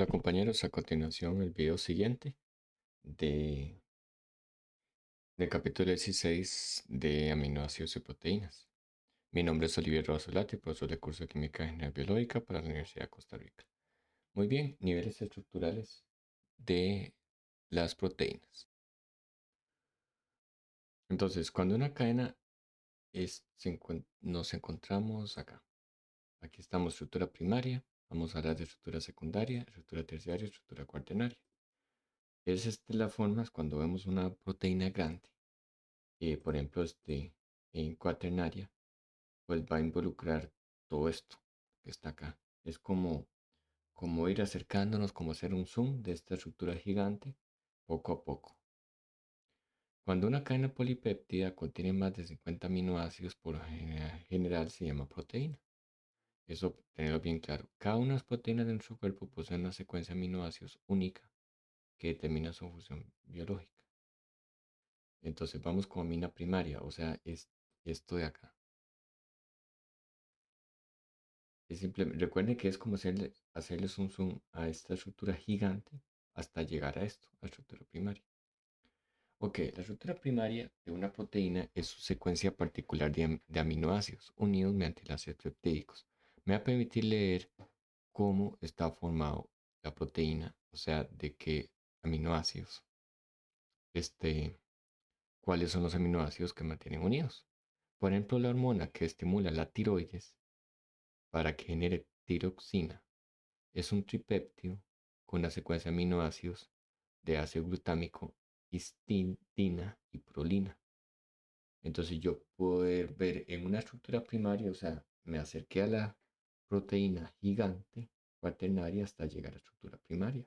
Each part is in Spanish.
Hola compañeros, a continuación el video siguiente de, del capítulo 16 de aminoácidos y proteínas. Mi nombre es Olivier Rosolati, profesor de curso de Química General Biológica para la Universidad de Costa Rica. Muy bien, niveles estructurales de las proteínas. Entonces, cuando una cadena nos encontramos acá. Aquí estamos estructura primaria, vamos a hablar de estructura secundaria, estructura terciaria, estructura cuaternaria. Es la forma cuando vemos una proteína grande. Por ejemplo, en cuaternaria, pues va a involucrar todo esto que está acá. Es como ir acercándonos, como hacer un zoom de esta estructura gigante poco a poco. Cuando una cadena polipéptida contiene más de 50 aminoácidos, por general se llama proteína. Eso tenerlo bien claro. Cada una de las proteínas de nuestro cuerpo posee una secuencia de aminoácidos única que determina su función biológica. Entonces vamos con amina primaria, o sea, es esto de acá. Recuerden que es como hacerles un zoom a esta estructura gigante hasta llegar a esto, a la estructura primaria. Ok, la estructura primaria de una proteína es su secuencia particular de aminoácidos unidos mediante enlaces peptídicos. Me va a permitir leer cómo está formado la proteína, o sea, de qué aminoácidos, este, cuáles son los aminoácidos que mantienen unidos. Por ejemplo, la hormona que estimula la tiroides para que genere tiroxina es un tripéptido con una secuencia de aminoácidos de ácido glutámico, histidina y prolina. Entonces yo puedo ver en una estructura primaria, o sea, me acerqué a la proteína gigante cuaternaria hasta llegar a la estructura primaria.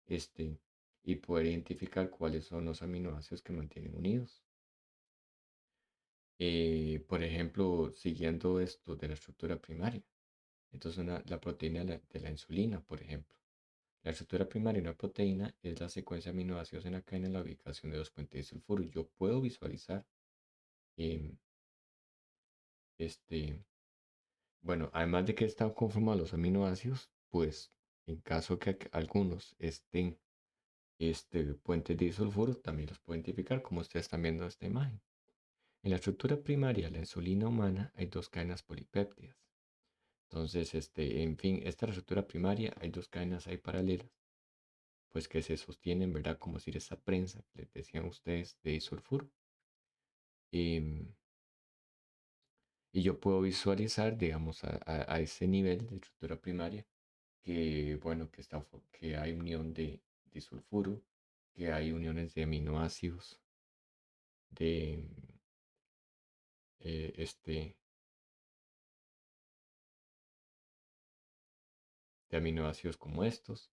Este, y poder identificar cuáles son los aminoácidos que mantienen unidos. Por ejemplo, siguiendo esto de la estructura primaria. Entonces, la proteína de la insulina, por ejemplo. La estructura primaria de una proteína es la secuencia de aminoácidos en la cadena en la ubicación de dos puentes de sulfuro. Yo puedo visualizar, em, este, bueno, además de que están conformados los aminoácidos, pues en caso que algunos estén puentes de disulfuro, también los puedo identificar como ustedes están viendo esta imagen. En la estructura primaria de la insulina humana hay dos cadenas polipéptidas. Entonces, en fin, esta estructura primaria hay dos cadenas ahí paralelas, pues que se sostienen, ¿verdad? Como si esa prensa que les decían ustedes de disulfuro. Em, y yo puedo visualizar, digamos, a ese nivel de estructura primaria que, bueno, que hay unión de disulfuro, que hay uniones de aminoácidos, de eh, este, de aminoácidos como estos.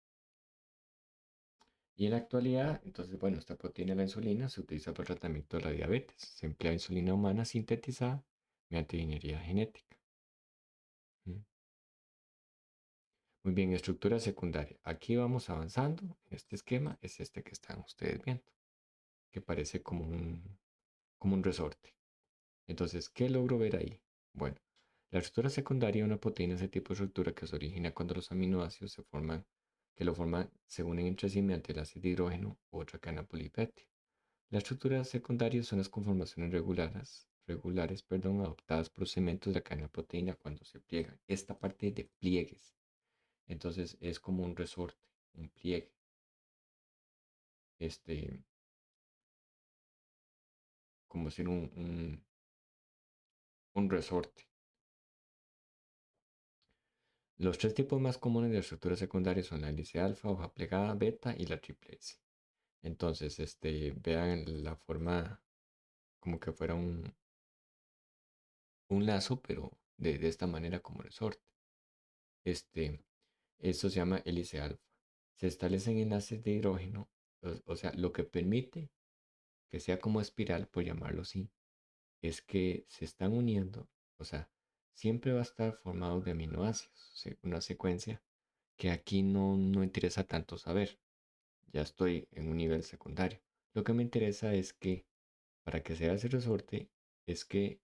Y en la actualidad, entonces, bueno, esta proteína de la insulina se utiliza para el tratamiento de la diabetes. Se emplea insulina humana sintetizada mediante ingeniería genética. ¿Mm? Muy bien, estructura secundaria. Aquí vamos avanzando. Este esquema es este que están ustedes viendo, que parece como un resorte. Entonces, ¿qué logro ver ahí? Bueno, la estructura secundaria de una proteína es el tipo de estructura que se origina cuando los aminoácidos que lo forman se unen entre sí mediante el ácido de hidrógeno u otra cadena polipéptida. Las estructuras secundarias son las conformaciones regulares, adoptadas por los segmentos de la cadena proteína cuando se pliegan. Esta parte de pliegues. Entonces es como un resorte, un pliegue. Este, como decir un resorte. Los tres tipos más comunes de estructuras secundarias son la hélice alfa, hoja plegada, beta y la triple S. Entonces, vean la forma como que fuera un lazo, pero de esta manera como resorte. Este, Esto se llama hélice alfa. Se establecen enlaces de hidrógeno, o sea, lo que permite que sea como espiral, por llamarlo así, es que se están uniendo, o sea, siempre va a estar formado de aminoácidos, una secuencia que aquí no interesa tanto saber. Ya estoy en un nivel secundario. Lo que me interesa es que para que sea ese resorte, es que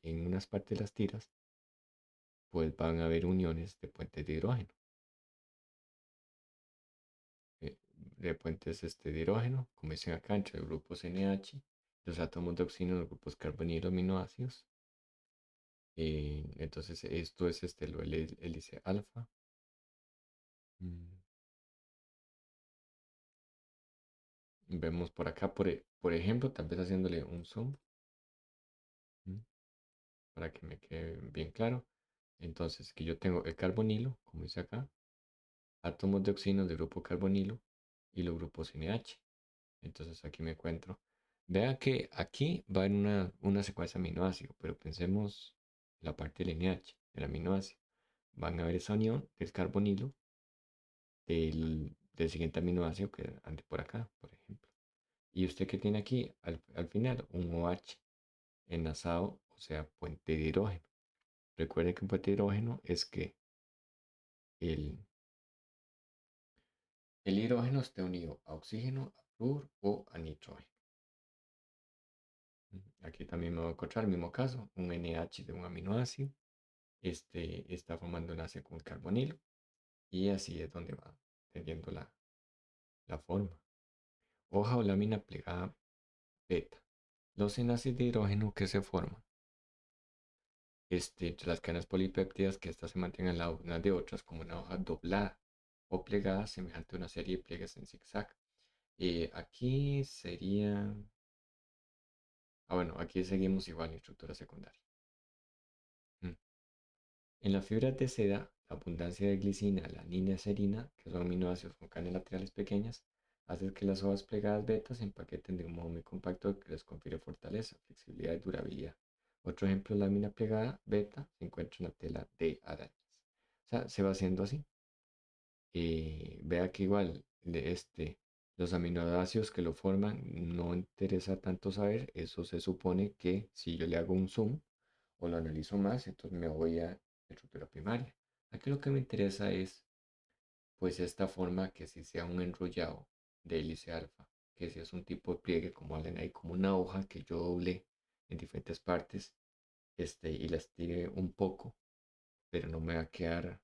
en unas partes de las tiras, pues van a haber uniones de puentes de hidrógeno. de puentes de hidrógeno, como dicen acá, entre los grupos NH, los átomos de oxígeno, los grupos carbonilo, aminoácidos. Entonces esto es lo hélice alfa. Mm, Vemos por acá, por ejemplo, tal vez haciéndole un zoom, mm, para que me quede bien claro. Entonces, que yo tengo el carbonilo, como dice acá, átomos de oxígeno del grupo carbonilo y los grupos NH. Entonces aquí me encuentro. Vea que aquí va en una secuencia aminoácido, pero pensemos la parte del NH, el aminoácido. Van a ver esa unión del carbonilo del siguiente aminoácido que ande por acá, por ejemplo. Y usted que tiene aquí al final un OH enlazado, o sea, puente de hidrógeno. Recuerde que un puente de hidrógeno es que el, el hidrógeno esté unido a oxígeno, a flúor o a nitrógeno. Aquí también me voy a encontrar el mismo caso, un NH de un aminoácido, está formando enlace con el carbonilo y así es donde va teniendo la forma. Hoja o lámina plegada beta. Los enlaces de hidrógeno que se forman entre las cadenas polipéptidas, que estas se mantienen al lado unas de otras como una hoja doblada o plegada semejante a una serie de pliegues en zigzag. Aquí sería... bueno, aquí seguimos igual en estructura secundaria. Mm. En las fibras de seda, la abundancia de glicina, alanina y serina, que son aminoácidos con cadenas laterales pequeñas, hace que las hojas plegadas beta se empaqueten de un modo muy compacto que les confiere fortaleza, flexibilidad y durabilidad. Otro ejemplo de lámina plegada beta se encuentra en la tela de arañas. O sea, se va haciendo así. Vea que igual los aminoácidos que lo forman no interesa tanto saber. Eso se supone que si yo le hago un zoom o lo analizo más, entonces me voy a estructura primaria. Aquí lo que me interesa es pues esta forma que si sea un enrollado de hélice alfa, que si es un tipo de pliegue como hablan ahí, como una hoja que yo doble en diferentes partes y la estire un poco, pero no me va a quedar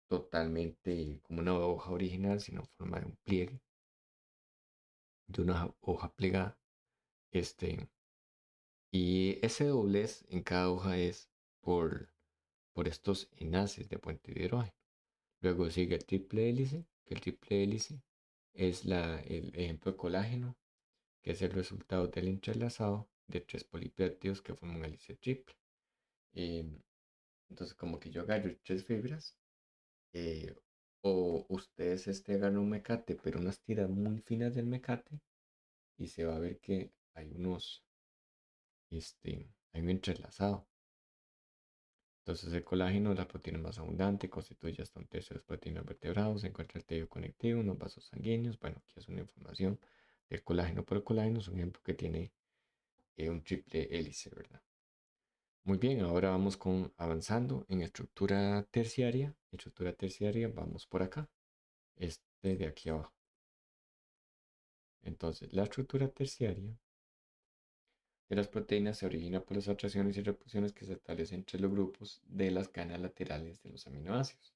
totalmente como una hoja original, sino en forma de un pliegue, de una hoja plegada. Este, y ese doblez en cada hoja es por estos enlaces de puente de hidrógeno. Luego sigue el triple hélice, que el triple hélice es el ejemplo de colágeno, que es el resultado del entrelazado de tres polipéptidos que forman un hélice triple. Eh, entonces, como que yo agarro tres fibras, eh, o ustedes agarran un mecate, pero unas tiras muy finas del mecate, y se va a ver que hay un entrelazado. Entonces el colágeno, la proteína más abundante, constituye hasta un tercio de los proteínas vertebrados. Se encuentra el tejido conectivo, unos vasos sanguíneos. Bueno, aquí es una información del colágeno, pero el colágeno es un ejemplo que tiene un triple hélice, ¿verdad? Muy bien, ahora vamos avanzando en estructura terciaria. Estructura terciaria, vamos por acá, de aquí abajo. Entonces, la estructura terciaria de las proteínas se origina por las atracciones y repulsiones que se establecen entre los grupos de las cadenas laterales de los aminoácidos.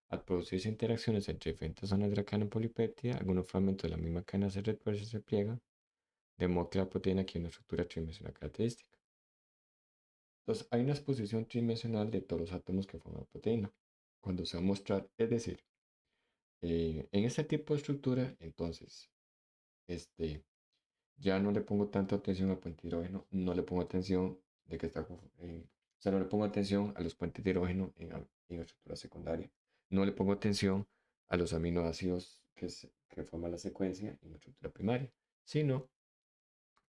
Al producirse interacciones entre diferentes zonas de la cadena polipéptida, algunos fragmentos de la misma cadena se retuercen y se pliegan, de modo que la proteína adquiere una estructura tridimensional característica. Entonces, hay una exposición tridimensional de todos los átomos que forman la proteína. Cuando se va a mostrar, es decir, en este tipo de estructura, entonces, este, ya no le pongo tanta atención al puente de hidrógeno, no le pongo atención de que o sea, no le pongo atención a los puentes de hidrógeno en estructura secundaria, no le pongo atención a los aminoácidos que forman la secuencia en estructura primaria, sino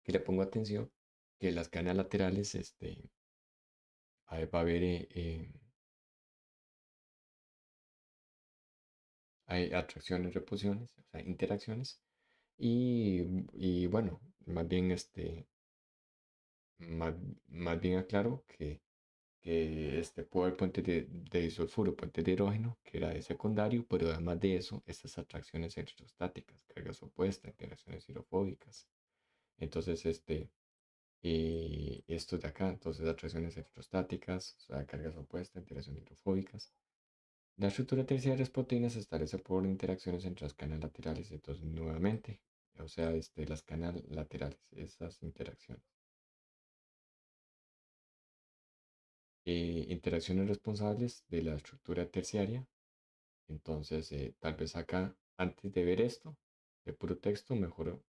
que le pongo atención que las cadenas laterales, va a haber hay atracciones, repulsiones, o sea, interacciones, y bueno, más bien más, más bien aclaro que puede haber puentes de disulfuro, puentes de hidrógeno, que era de secundario, pero además de eso, estas atracciones electrostáticas, cargas opuestas, interacciones hidrofóbicas. Entonces, esto de acá, entonces atracciones electrostáticas, o sea, cargas opuestas, interacciones hidrofóbicas. La estructura terciaria de las proteínas se establece por interacciones entre las cadenas laterales. Entonces, nuevamente, o sea, las cadenas laterales, esas interacciones. Interacciones responsables de la estructura terciaria. Entonces, tal vez acá, antes de ver esto, de puro texto, mejor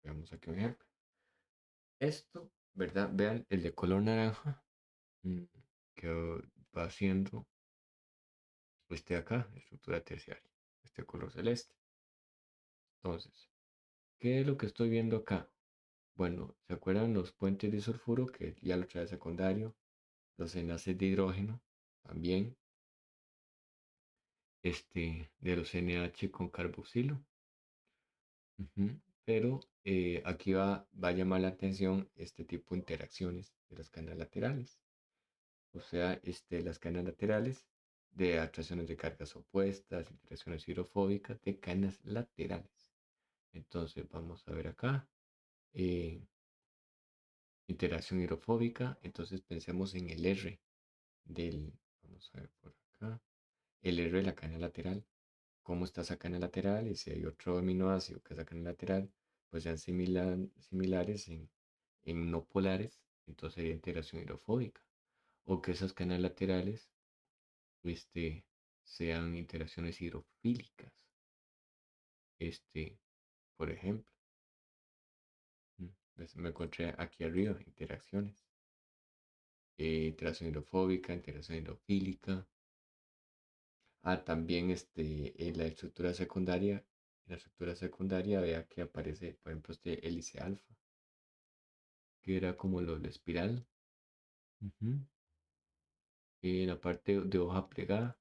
veamos aquí un ejemplo. Esto, ¿verdad? Vean el de color naranja, mm, que va haciendo este de acá, estructura terciaria, este color celeste. Entonces, ¿qué es lo que estoy viendo acá? Bueno, ¿se acuerdan los puentes de sulfuro que ya lo trae secundario? Los enlaces de hidrógeno también, de los NH con carboxilo. Ujú. Pero aquí va a llamar la atención este tipo de interacciones de las cadenas laterales. O sea, las cadenas laterales de atracciones de cargas opuestas, interacciones hidrofóbicas de cadenas laterales. Entonces vamos a ver acá, eh, interacción hidrofóbica. Entonces pensemos en el R vamos a ver por acá, el R de la cadena lateral. ¿Cómo está esa cadena lateral? Y si hay otro aminoácido que es la cadena lateral, pues sean similares en no polares, entonces sería interacción hidrofóbica. O que esas cadenas laterales este, sean interacciones hidrofílicas, este, por ejemplo. Me encontré aquí arriba, interacciones. Interacción hidrofóbica, interacción hidrofílica. También en la estructura secundaria, vea que aparece, por ejemplo, este hélice alfa, que era como lo espiral. Ujú. En la parte de hoja plegada,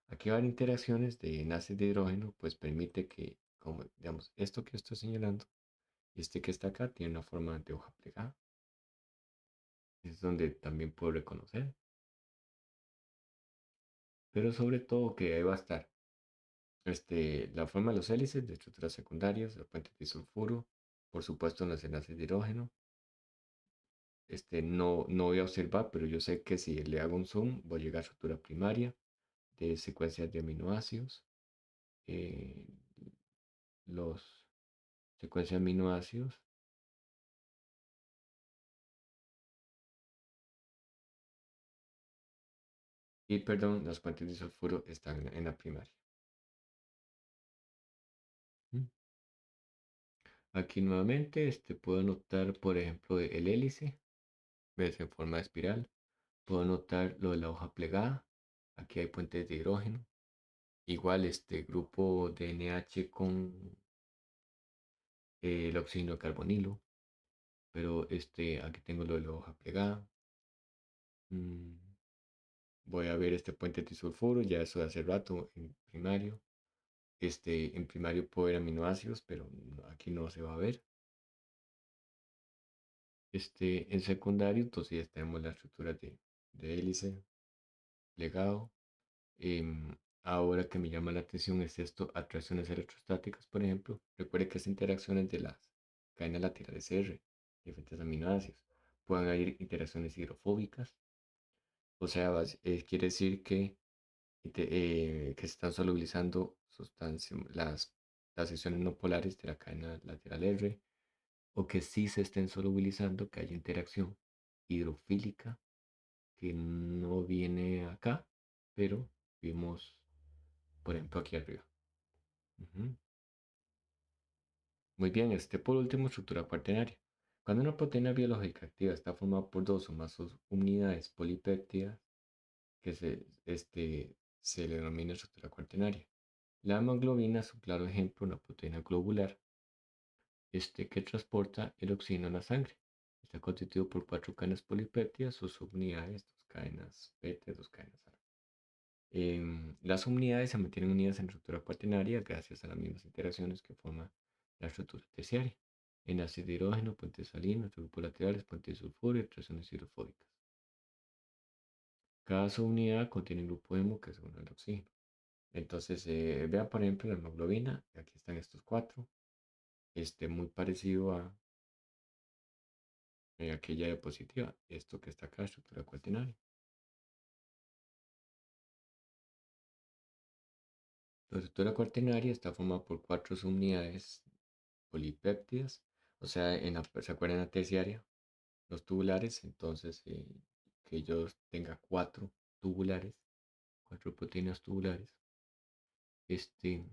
aquí van interacciones de enlaces de hidrógeno, pues permite que, como digamos, esto que estoy señalando, y este que está acá, tiene una forma de hoja plegada. Es donde también puedo reconocer. Pero sobre todo que ahí va a estar la forma de los hélices de estructuras secundarias, el puente disulfuro, por supuesto en los enlaces de hidrógeno. No voy a observar, pero yo sé que si le hago un zoom, voy a llegar a estructura primaria de secuencias de aminoácidos. eh, los secuencias de aminoácidos y, perdón, los puentes disulfuro están en la primaria. ¿Mm? Aquí nuevamente puedo notar, por ejemplo, el hélice, ves en forma de espiral. Puedo notar lo de la hoja plegada. Aquí hay puentes de hidrógeno. Igual este grupo de NH con el oxígeno de carbonilo. Pero aquí tengo lo de la hoja plegada. Mm, Voy a ver este puente disulfuro, ya eso de hace rato en primario. En primario puedo ver aminoácidos, pero aquí no se va a ver. En secundario, entonces ya tenemos la estructura de hélice, plegado. Ahora que me llama la atención es esto, atracciones electrostáticas, por ejemplo. Recuerde que estas interacciones de las cadenas laterales R, diferentes aminoácidos, pueden haber interacciones hidrofóbicas. O sea, quiere decir que se están solubilizando las secciones no polares de la cadena lateral R, o que sí se estén solubilizando, que haya interacción hidrofílica que no viene acá, pero vimos, por ejemplo, aquí arriba. Ujú. Muy bien, por último, estructura cuaternaria. Cuando una proteína biológica activa está formada por dos o más unidades polipéptidas, que se le denomina estructura cuaternaria. La hemoglobina es un claro ejemplo, una proteína globular, que transporta el oxígeno a la sangre. Está constituido por cuatro cadenas polipéptidas o subunidades, dos cadenas beta, dos cadenas alfa. Las unidades se mantienen unidas en la estructura cuaternaria gracias a las mismas interacciones que forman la estructura terciaria. Enlaces de hidrógeno, puentes salinos, grupos laterales, puentes de sulfuro y reacciones hidrofóbicas. Cada subunidad contiene un grupo hemo que se une al oxígeno. Entonces, vean por ejemplo la hemoglobina, aquí están estos cuatro, muy parecido a aquella diapositiva, esto que está acá, estructura cuaternaria. La estructura cuaternaria está formada por cuatro subunidades polipéptidas, o sea, ¿se acuerdan en la terciaria? Los tubulares, entonces que yo tenga cuatro tubulares, cuatro proteínas tubulares. Este,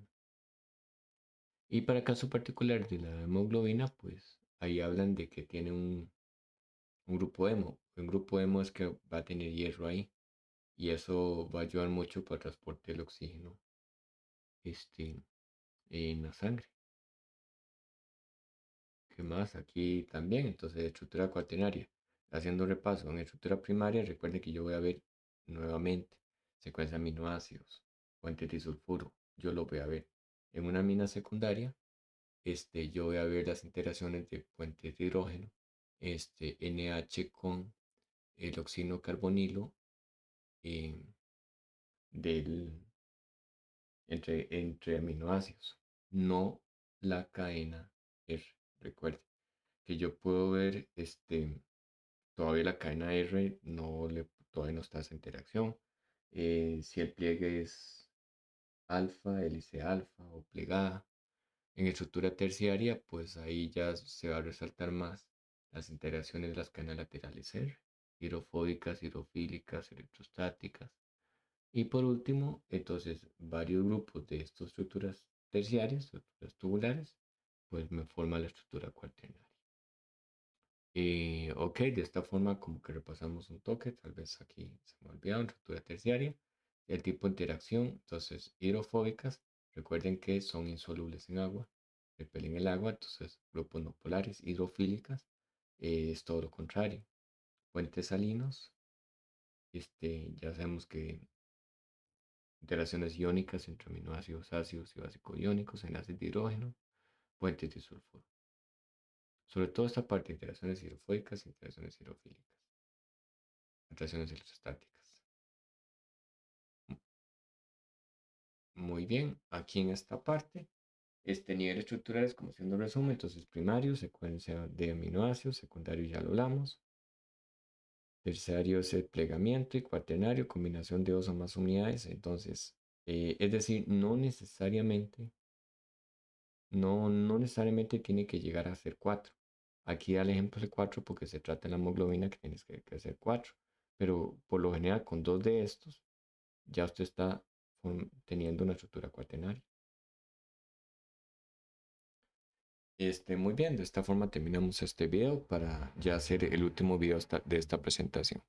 y para el caso particular de la hemoglobina, pues ahí hablan de que tiene un grupo hemo. Un grupo hemo es que va a tener hierro ahí y eso va a ayudar mucho para el transporte del oxígeno este, en la sangre. ¿Qué más? Aquí también, entonces, estructura cuaternaria. Haciendo un repaso, en estructura primaria, recuerden que yo voy a ver nuevamente secuencia de aminoácidos, puentes disulfuro, yo lo voy a ver. En una amina secundaria, yo voy a ver las interacciones de puentes de hidrógeno, NH con el oxino carbonilo eh, del, entre aminoácidos, no la cadena R. Recuerden que yo puedo ver todavía la cadena R todavía no está esa interacción. Si el pliegue es alfa, hélice alfa o plegada. En estructura terciaria, pues ahí ya se va a resaltar más las interacciones de las cadenas laterales R, hidrofóbicas, hidrofílicas, electrostáticas. Y por último, entonces, varios grupos de estas estructuras terciarias, estructuras tubulares, pues me forma la estructura cuaternaria. Ok, de esta forma como que repasamos un toque, tal vez aquí se me olvidaron, estructura terciaria, el tipo de interacción, entonces hidrofóbicas, recuerden que son insolubles en agua, repelen el agua, entonces grupos no polares, hidrofílicas, es todo lo contrario, puentes salinos, ya sabemos que interacciones iónicas entre aminoácidos ácidos y básico-iónicos, enlaces de hidrógeno, puentes de sulfuro. Sobre todo esta parte, interacciones hidrofóbicas, interacciones hidrofílicas, interacciones electrostáticas. Muy bien, aquí en esta parte, nivel estructural es como siendo un resumen, entonces primario, secuencia de aminoácidos, secundario ya lo hablamos, terciario es el plegamiento y cuaternario, combinación de dos o más unidades, entonces, es decir, no necesariamente tiene que llegar a ser cuatro. Aquí da el ejemplo de cuatro porque se trata de la hemoglobina que tienes que hacer cuatro, pero por lo general con dos de estos ya usted está teniendo una estructura cuaternaria. Muy bien, de esta forma terminamos este video para ya hacer el último video de esta presentación.